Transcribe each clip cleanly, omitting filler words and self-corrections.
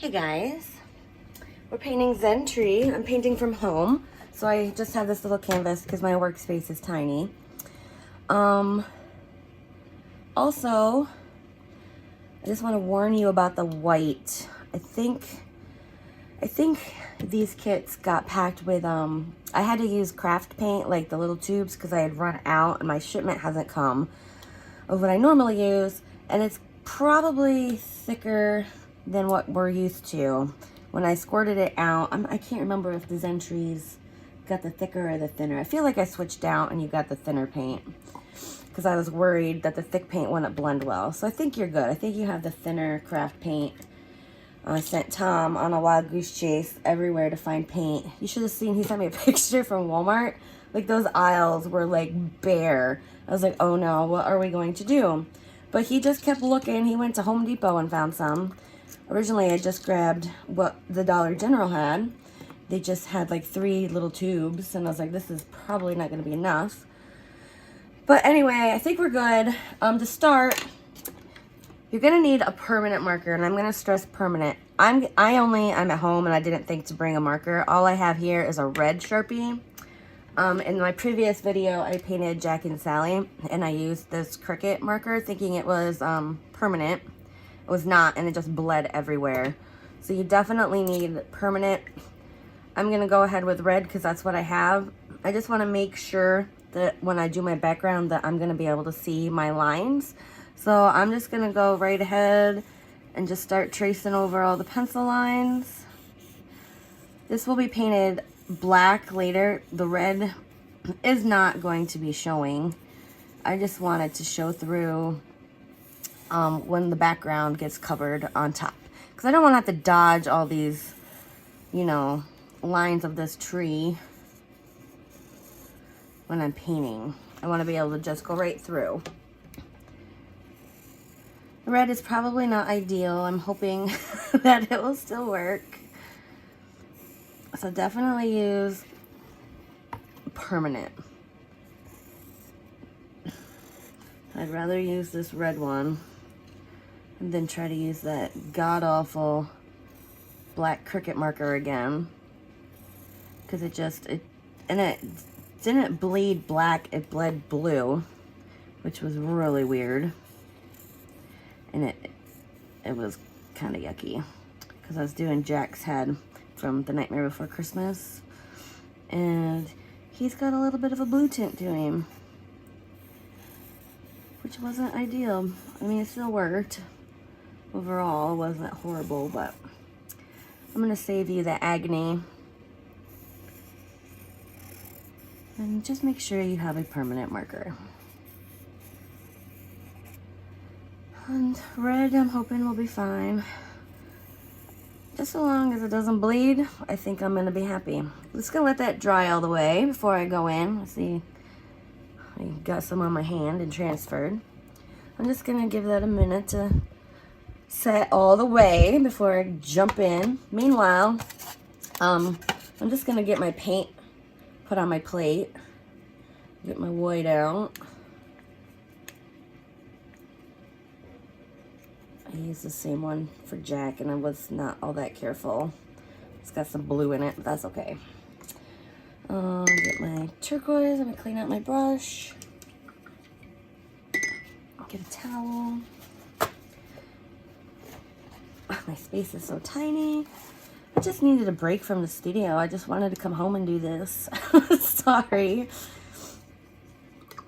Hey guys, we're painting Zen Tree. I'm painting from home, so I just have this little canvas because my workspace is tiny. Also, I just want to warn you about the white. I think these kits got packed with, I had to use craft paint, like the little tubes, because I had run out and my shipment hasn't come of what I normally use, and it's probably thicker than what we're used to. When I squirted it out, I can't remember if the Zen Trees got the thicker or the thinner. I feel like I switched out and you got the thinner paint because I was worried that the thick paint wouldn't blend well. So I think you're good. I think you have the thinner craft paint. I sent Tom on a wild goose chase everywhere to find paint. You should have seen, he sent me a picture from Walmart. Like, those aisles were like bare. I was like, oh no, what are we going to do? But he just kept looking. He went to Home Depot and found some. Originally, I just grabbed what the Dollar General had. They just had like 3 little tubes, and I was like, this is probably not going to be enough. But anyway, I think we're good. To start, you're going to need a permanent marker, and I'm going to stress permanent. I'm at home, and I didn't think to bring a marker. All I have here is a red Sharpie. In my previous video, I painted Jack and Sally, and I used this Cricut marker thinking it was permanent. It was not, and it just bled everywhere. So you definitely need permanent. I'm going to go ahead with red because that's what I have. I just want to make sure that when I do my background that I'm going to be able to see my lines. So I'm just going to go right ahead and just start tracing over all the pencil lines. This will be painted black later. The red is not going to be showing. I just want it to show through when the background gets covered on top. Because I don't want to have to dodge all these, you know, lines of this tree when I'm painting. I want to be able to just go right through. The red is probably not ideal. I'm hoping that it will still work. So definitely use permanent. I'd rather use this red one than try to use that god-awful black Cricut marker again. Because it didn't bleed black, it bled blue, which was really weird. And it was kind of yucky. Because I was doing Jack's head from The Nightmare Before Christmas. And he's got a little bit of a blue tint to him, which wasn't ideal. I mean, it still worked. Overall, it wasn't horrible, but I'm going to save you the agony. And just make sure you have a permanent marker. And red, I'm hoping will be fine. Just so long as it doesn't bleed, I think I'm going to be happy. I'm just going to let that dry all the way before I go in. Let's see. I got some on my hand and transferred. I'm just going to give that a minute to set all the way before I jump in. Meanwhile, I'm just going to get my paint put on my plate. Get my white out. I used the same one for Jack and I was not all that careful. It's got some blue in it, but that's okay. Get my turquoise. I'm gonna clean out my brush. Get a towel. My space is so tiny. I just needed a break from the studio. I just wanted to come home and do this. Sorry.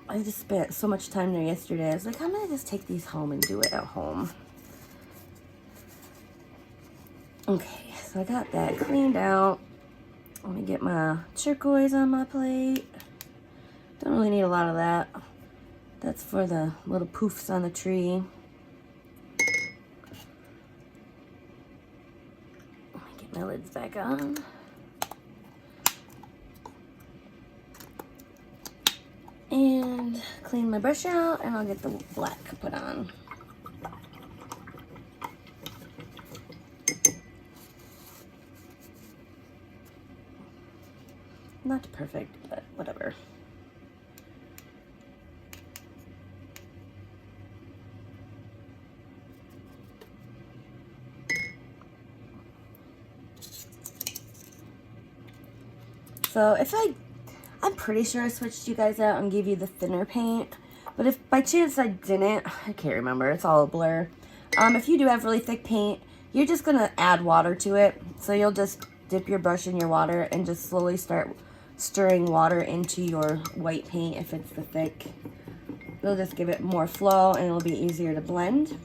I just spent so much time there yesterday. I was like, I'm gonna just take these home and do it at home. Okay, so I got that cleaned out. Let me get my turquoise on my plate. Don't really need a lot of that. That's for the little poofs on the tree. Let me get my lids back on. And clean my brush out, and I'll get the black put on. Not perfect, but whatever. So if I'm pretty sure I switched you guys out and gave you the thinner paint. But if by chance I didn't, I can't remember. It's all a blur. If you do have really thick paint, you're just going to add water to it. So you'll just dip your brush in your water and just slowly start stirring water into your white paint if it's the thick. It'll just give it more flow and it'll be easier to blend.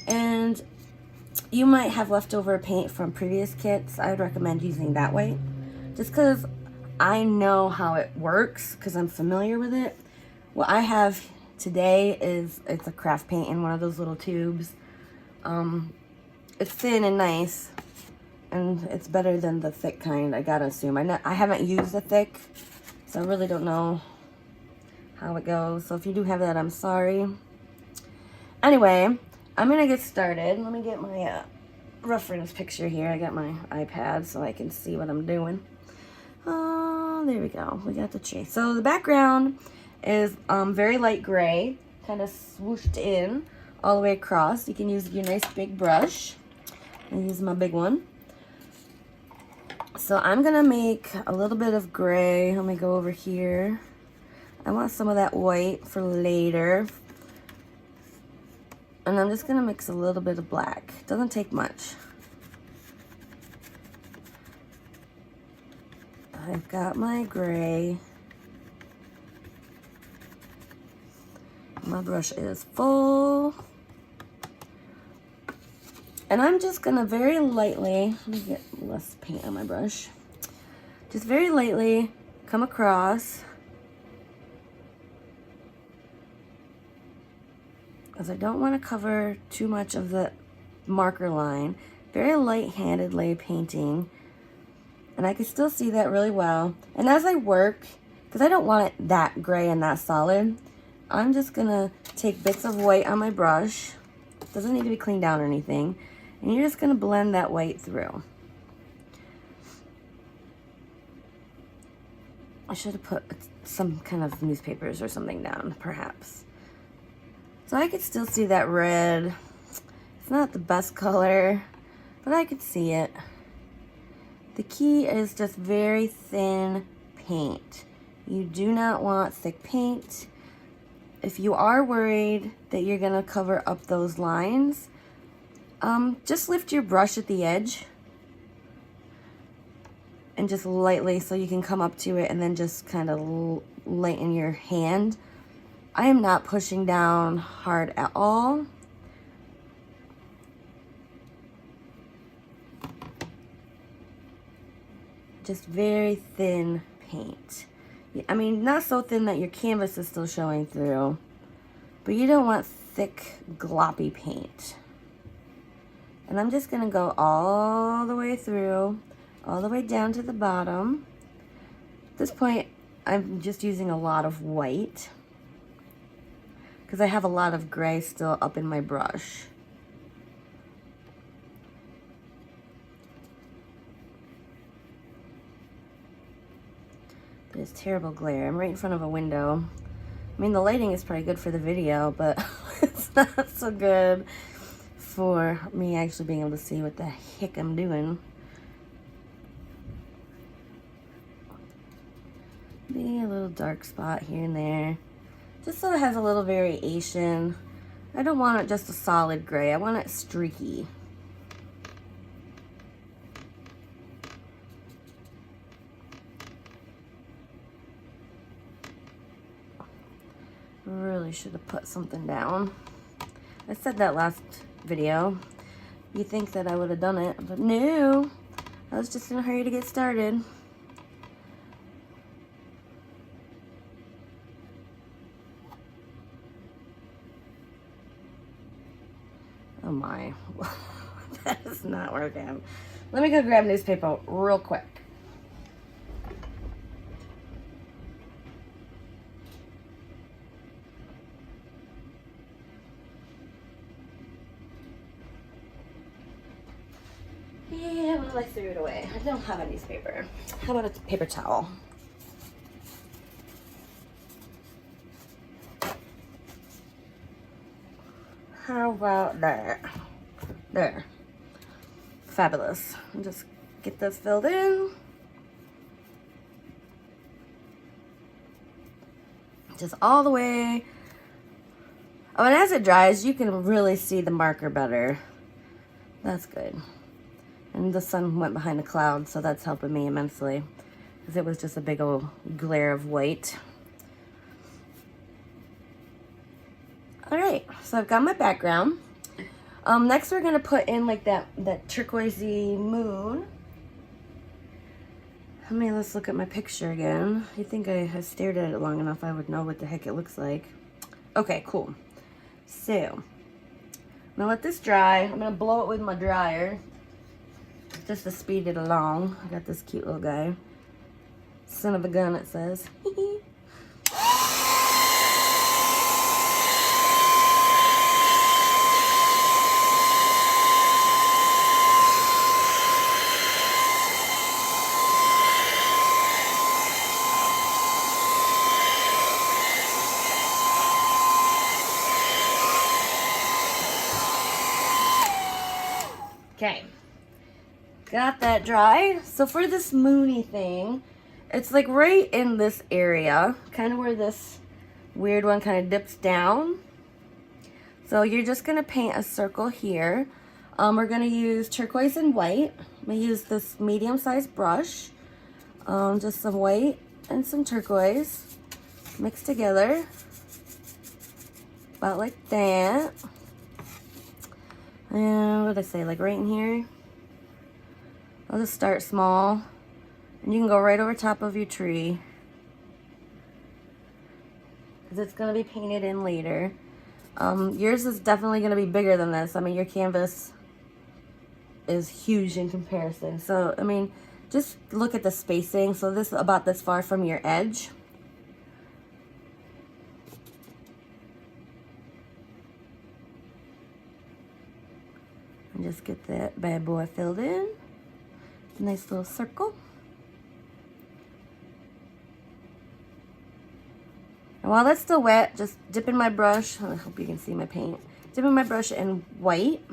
And you might have leftover paint from previous kits. I would recommend using that way. Just because I know how it works, because I'm familiar with it. What I have today is, it's a craft paint in one of those little tubes. It's thin and nice, and it's better than the thick kind, I gotta assume. I haven't used the thick, so I really don't know how it goes. So if you do have that, I'm sorry. Anyway, I'm gonna get started. Let me get my reference picture here. I got my iPad so I can see what I'm doing. There we go. We got the tree. So the background is very light gray, kind of swooshed in all the way across. You can use your nice big brush. I use my big one. So I'm gonna make a little bit of gray. Let me go over here. I want some of that white for later. And I'm just gonna mix a little bit of black. Doesn't take much. I've got my gray. My brush is full. And I'm just gonna very lightly, let me get less paint on my brush. Just very lightly come across. Because I don't want to cover too much of the marker line. Very light-handedly painting. And I can still see that really well. And as I work, because I don't want it that gray and that solid, I'm just going to take bits of white on my brush. Doesn't need to be cleaned down or anything. And you're just going to blend that white through. I should have put some kind of newspapers or something down, perhaps. So I could still see that red. It's not the best color, but I could see it. The key is just very thin paint. You do not want thick paint. If you are worried that you're gonna cover up those lines, just lift your brush at the edge and just lightly, so you can come up to it and then just kind of lighten your hand. I am not pushing down hard at all. Just very thin paint. I mean, not so thin that your canvas is still showing through, but you don't want thick, gloppy paint. And I'm just gonna go all the way through, all the way down to the bottom. At this point, I'm just using a lot of white because I have a lot of gray still up in my brush. There's terrible glare. I'm right in front of a window. I mean, the lighting is pretty good for the video, but it's not so good for me actually being able to see what the heck I'm doing. Maybe a little dark spot here and there, just so it has a little variation. I don't want it just a solid gray. I want it streaky. Really should have put something down. I said that last video. You think that I would have done it, but no. I was just in a hurry to get started. Oh my, that is not working. Let me go grab newspaper real quick. Yeah, well, I threw it away. I don't have a newspaper. How about a paper towel? How about that? There. Fabulous. And just get this filled in. Just all the way. Oh, and as it dries, you can really see the marker better. That's good. And the sun went behind the clouds, so that's helping me immensely, because it was just a big old glare of white. All right, so I've got my background. Next we're gonna put in like that turquoisey moon. Let's look at my picture again. I think I stared at it long enough I would know what the heck it looks like. Okay, cool. So, I'm gonna let this dry. I'm gonna blow it with my dryer just to speed it along. I got this cute little guy. Son of a gun, it says. Okay, got that dry. So for this moony thing, it's like right in this area, kind of where this weird one kind of dips down. So you're just gonna paint a circle here. We're gonna use turquoise and white. I'm gonna use this medium-sized brush. Just some white and some turquoise mixed together, about like that. And what did I say, like right in here? I'll just start small. And you can go right over top of your tree, because it's going to be painted in later. Yours is definitely going to be bigger than this. I mean, your canvas is huge in comparison. So, I mean, just look at the spacing. So this is about this far from your edge. And just get that bad boy filled in. Nice little circle. And while that's still wet, just dip in my brush. I hope you can see my paint. Dip in my brush in white.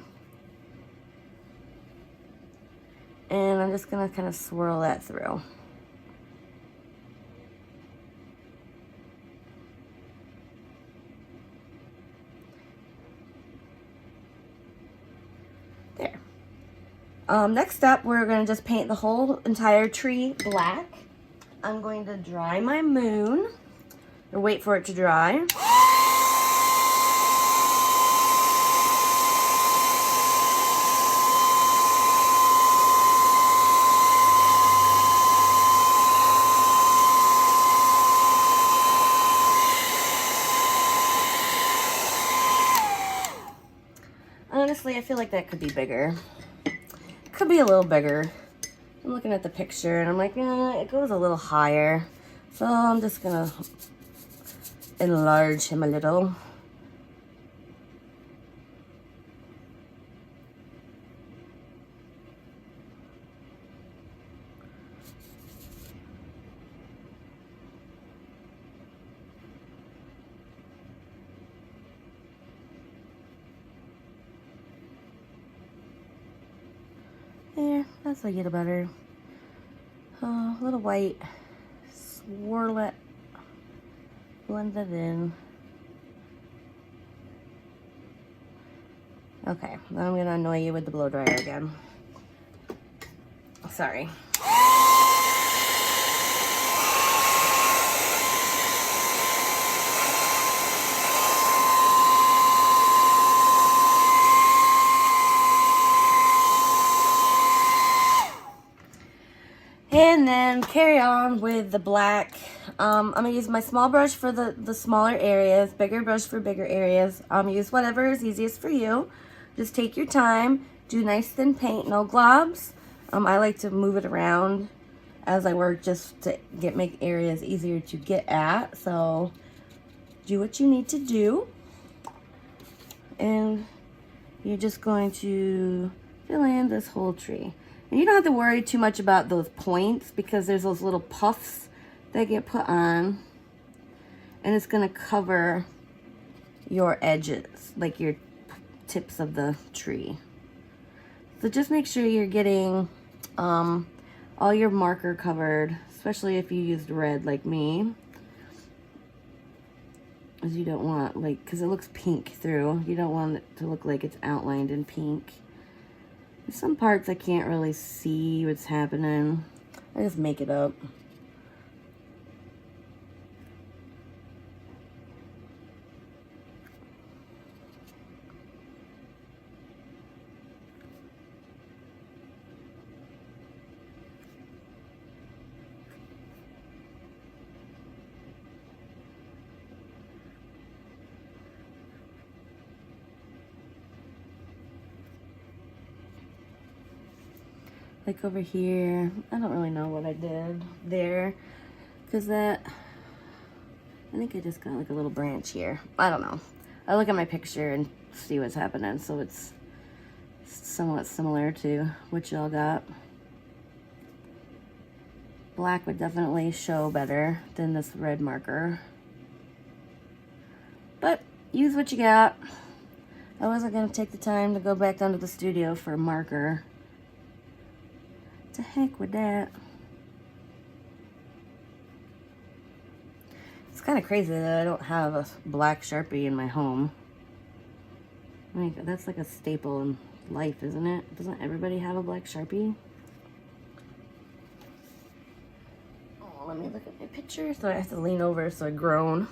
And I'm just gonna kind of swirl that through. There. Next up, we're going to just paint the whole entire tree black. I'm going to dry my moon, or wait for it to dry. Honestly, I feel like that could be bigger. Could be a little bigger. I'm looking at the picture and I'm like, it goes a little higher. So I'm just gonna enlarge him a little. There, that's a little better. A little white. Swirl it. Blend it in. Okay, now I'm gonna annoy you with the blow dryer again. Sorry. And then carry on with the black. I'm gonna use my small brush for the smaller areas, bigger brush for bigger areas. Use whatever is easiest for you. Just take your time, do nice thin paint, no globs. I like to move it around as I work just to make areas easier to get at. So do what you need to do. And you're just going to fill in this whole tree. And you don't have to worry too much about those points, because there's those little puffs that get put on, and it's gonna cover your edges, like your tips of the tree. So just make sure you're getting all your marker covered, especially if you used red like me. As you don't want, like, because it looks pink through. You don't want it to look like it's outlined in pink. There's some parts I can't really see what's happening. I just make it up. Like over here, I don't really know what I did there, because I think I just got like a little branch here. I don't know. I look at my picture and see what's happening, so it's somewhat similar to what y'all got. Black would definitely show better than this red marker, but use what you got. I wasn't gonna take the time to go back down to the studio for a marker. To heck with that. It's kind of crazy that I don't have a black Sharpie in my home. Like, that's like a staple in life, isn't it? Doesn't everybody have a black Sharpie? Oh, let me look at my picture. So I have to lean over so I groan.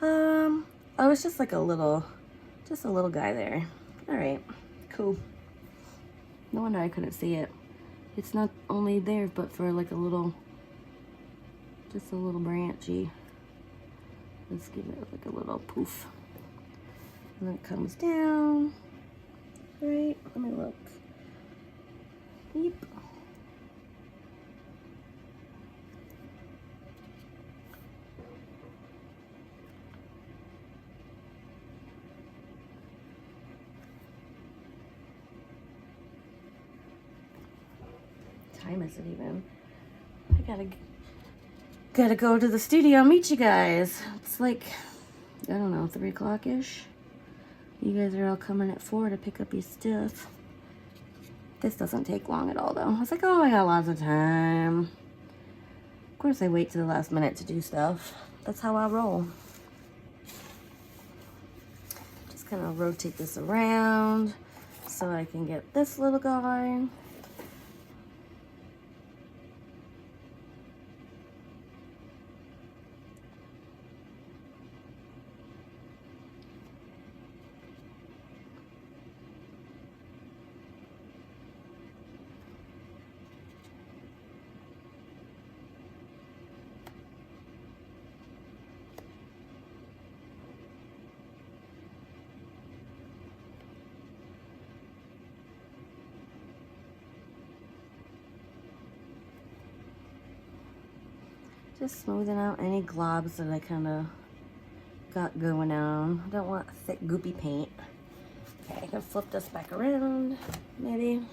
Oh, it's just like a little guy there. All right, cool. No wonder I couldn't see it. It's not only there, but for like a little, just a little branchy. Let's give it like a little poof. And then it comes down. Right, let me look. Yep. Time is it even? I gotta go to the studio, meet you guys. It's like, I don't know, 3 o'clock-ish. You guys are all coming at 4 to pick up your stuff. This doesn't take long at all though. I was like, oh, I got lots of time. Of course I wait to the last minute to do stuff. That's how I roll. Just kind of rotate this around so I can get this little guy. Just smoothing out any globs that I kind of got going on. I don't want thick goopy paint. Okay, I can flip this back around, maybe.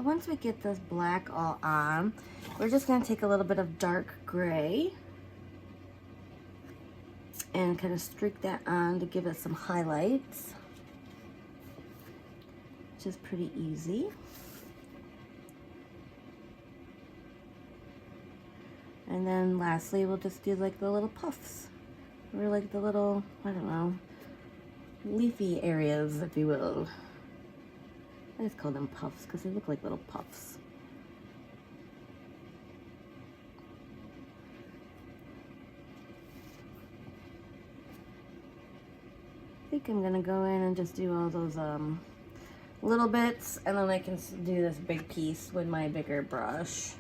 So once we get this black all on, we're just gonna take a little bit of dark gray and kind of streak that on to give it some highlights, which is pretty easy. And then lastly, we'll just do like the little puffs, or like the little, I don't know, leafy areas, if you will. I just call them puffs because they look like little puffs. I think I'm gonna go in and just do all those little bits, and then I can do this big piece with my bigger brush.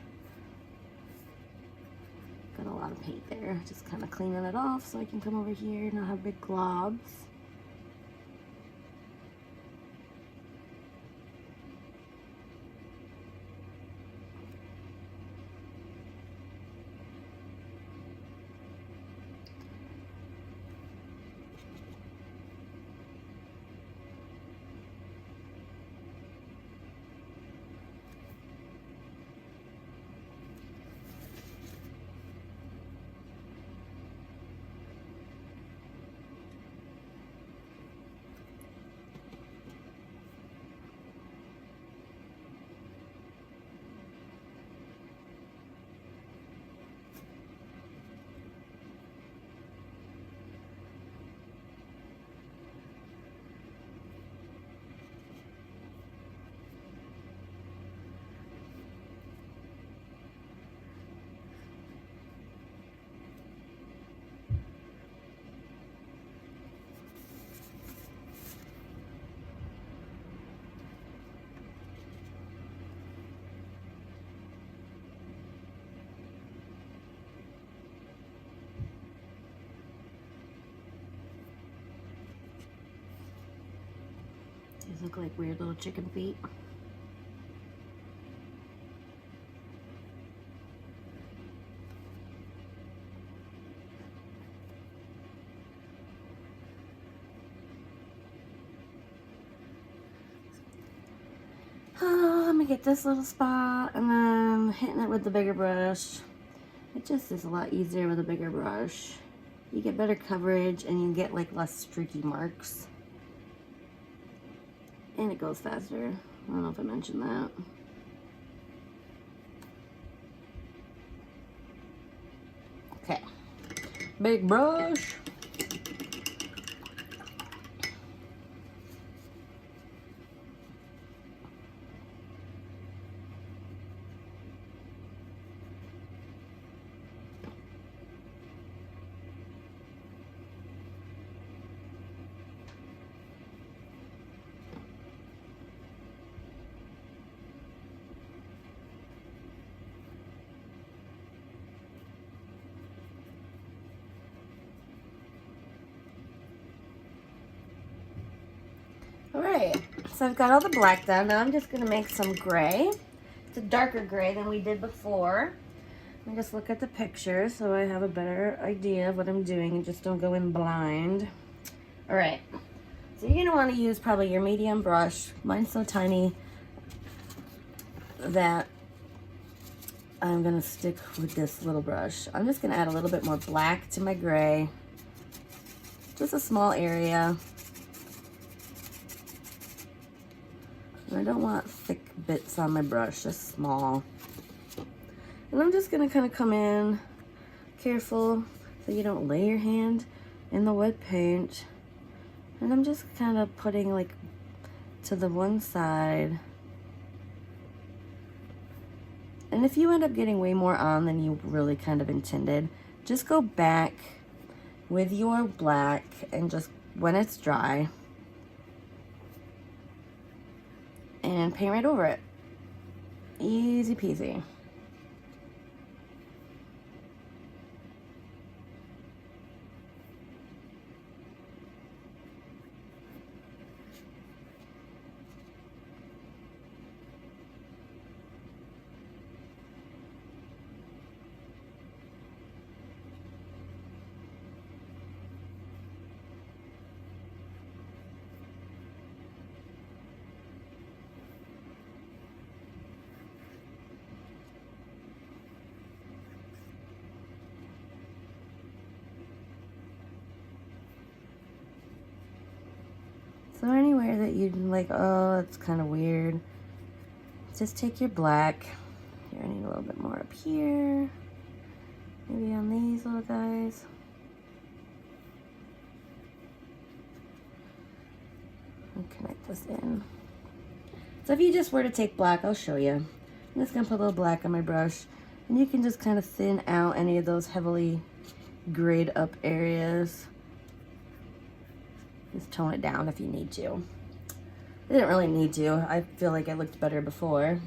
Got a lot of paint there, just kind of cleaning it off so I can come over here and not have big globs. These look like weird little chicken feet. Oh, let me get this little spot and then hitting it with the bigger brush. It just is a lot easier with a bigger brush. You get better coverage and you get like less streaky marks. And it goes faster. I don't know if I mentioned that. Okay, big brush. Alright, so I've got all the black done. Now I'm just going to make some gray. It's a darker gray than we did before. And just look at the picture so I have a better idea of what I'm doing and just don't go in blind. Alright, so you're going to want to use probably your medium brush. Mine's so tiny that I'm going to stick with this little brush. I'm just going to add a little bit more black to my gray. Just a small area. I don't want thick bits on my brush, just small. And I'm just gonna kind of come in careful so you don't lay your hand in the wet paint. And I'm just kind of putting like to the one side. And if you end up getting way more on than you really kind of intended, just go back with your black and just, when it's dry, and paint right over it. Easy peasy. So anywhere that you'd like, oh, it's kind of weird, just take your black. Here, I need a little bit more up here. Maybe on these little guys. And connect this in. So if you just were to take black, I'll show you. I'm just gonna put a little black on my brush, and you can just kind of thin out any of those heavily grayed up areas. Just tone it down if you need to. I didn't really need to. I feel like I looked better before.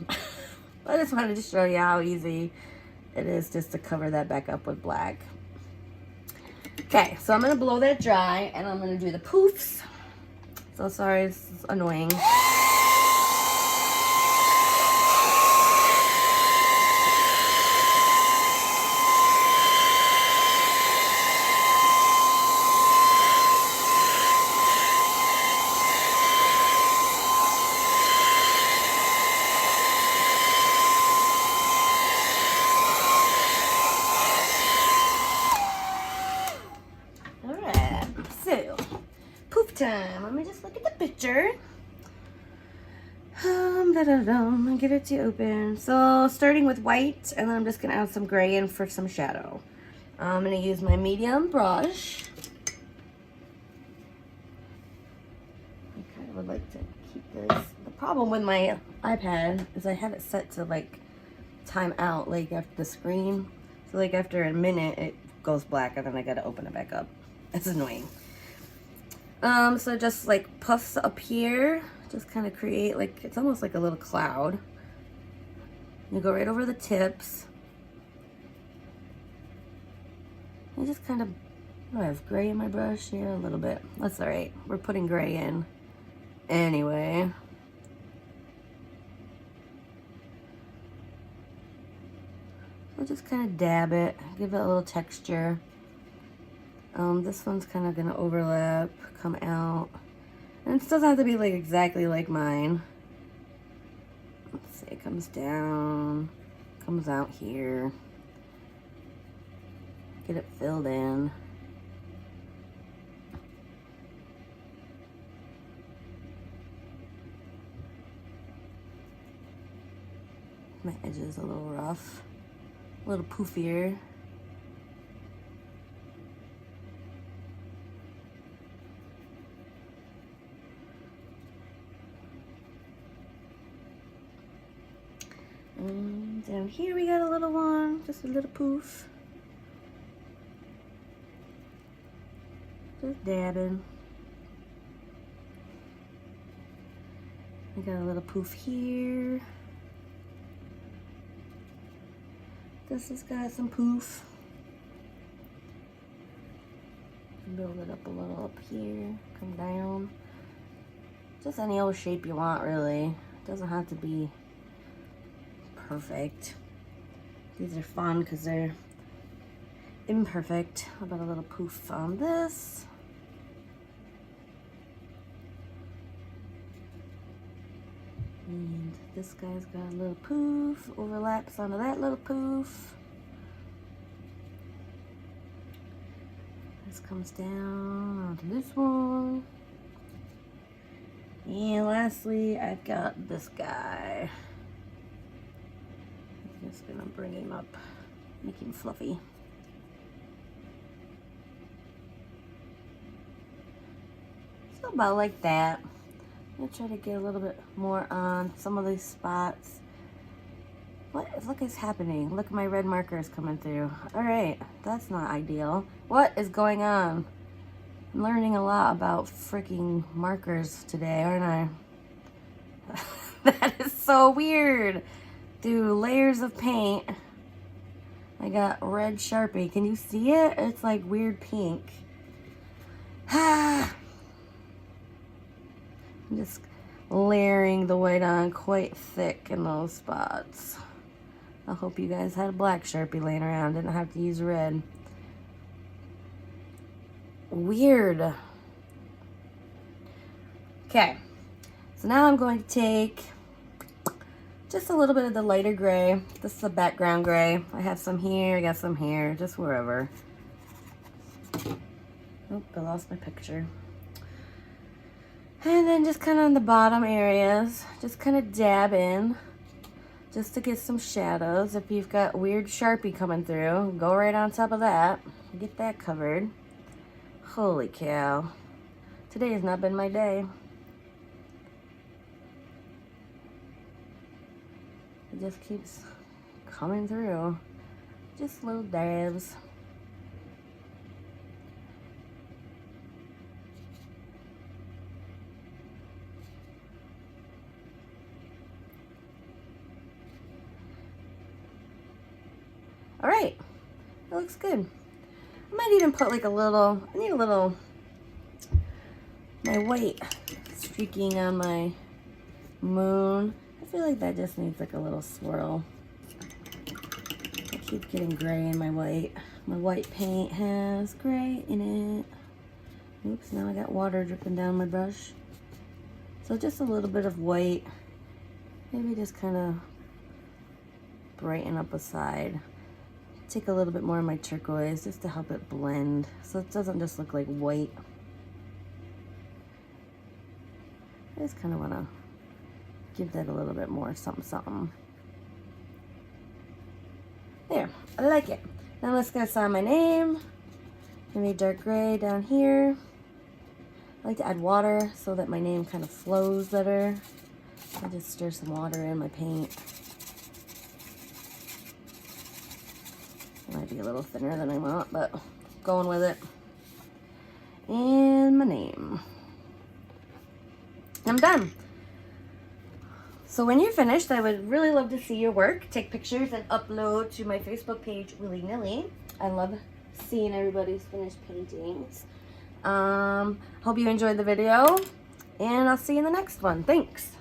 I just wanted to show you how easy it is just to cover that back up with black. Okay, so I'm gonna blow that dry, and I'm gonna do the poofs. So sorry, this is annoying. Time. Let me just look at the picture. Get it to open. So starting with white, and then I'm just gonna add some gray in for some shadow. I'm gonna use my medium brush. I kind of would like to keep this. The problem with my iPad is I have it set to like time out, like after the screen. So like after a minute it goes black, and then I gotta open it back up. It's annoying. So just like puffs up here, just kind of create like, it's almost like a little cloud. You go right over the tips. I just kind of, oh, I have gray in my brush here a little bit. That's all right. We're putting gray in anyway. So just kind of dab it, give it a little texture. This one's kind of gonna overlap, come out. And it doesn't have to be like exactly like mine. Let's see, it comes down, comes out here. Get it filled in. My edge is a little rough, a little poofier. And down here we got a little one, just a little poof. Just dabbing. We got a little poof here. This has got some poof. Build it up a little up here, come down. Just any old shape you want, really. It doesn't have to be perfect. These are fun because they're imperfect. How about a little poof on this? And this guy's got a little poof, overlaps onto that little poof. This comes down onto this one. And lastly, I've got this guy. I'm just gonna bring him up, make him fluffy. So about like that. I'm gonna try to get a little bit more on some of these spots. Look is happening. Look, my red marker is coming through. All right, that's not ideal. What is going on? I'm learning a lot about freaking markers today, aren't I? That is so weird. Through layers of paint, I got red Sharpie. Can you see it? It's like weird pink. I'm just layering the white on quite thick in those spots. I hope you guys had a black Sharpie laying around, didn't have to use red. Weird. Okay, so now I'm going to take just a little bit of the lighter gray. This is a background gray. I have some here, I got some here, just wherever. Oh, I lost my picture. And then just kind of on the bottom areas, just kind of dab in just to get some shadows. If you've got weird Sharpie coming through, go right on top of that. Get that covered. Holy cow. Today has not been my day. It just keeps coming through. Just little dabs. All right, that looks good. I might even put like a little, I need a little, my white streaking on my moon. I feel like that just needs like a little swirl. I keep getting gray in my white. My white paint has gray in it. Oops, now I got water dripping down my brush. So just a little bit of white. Maybe just kind of brighten up a side. Take a little bit more of my turquoise just to help it blend so it doesn't just look like white. I just kind of want to give that a little bit more something something. There, I like it. Now let's go sign my name. Maybe dark gray down here. I like to add water so that my name kind of flows better. I just stir some water in my paint. Might be a little thinner than I want, but going with it. And my name. I'm done. So when you're finished, I would really love to see your work. Take pictures and upload to my Facebook page, Willy-Nilly. I love seeing everybody's finished paintings. Hope you enjoyed the video, and I'll see you in the next one. Thanks.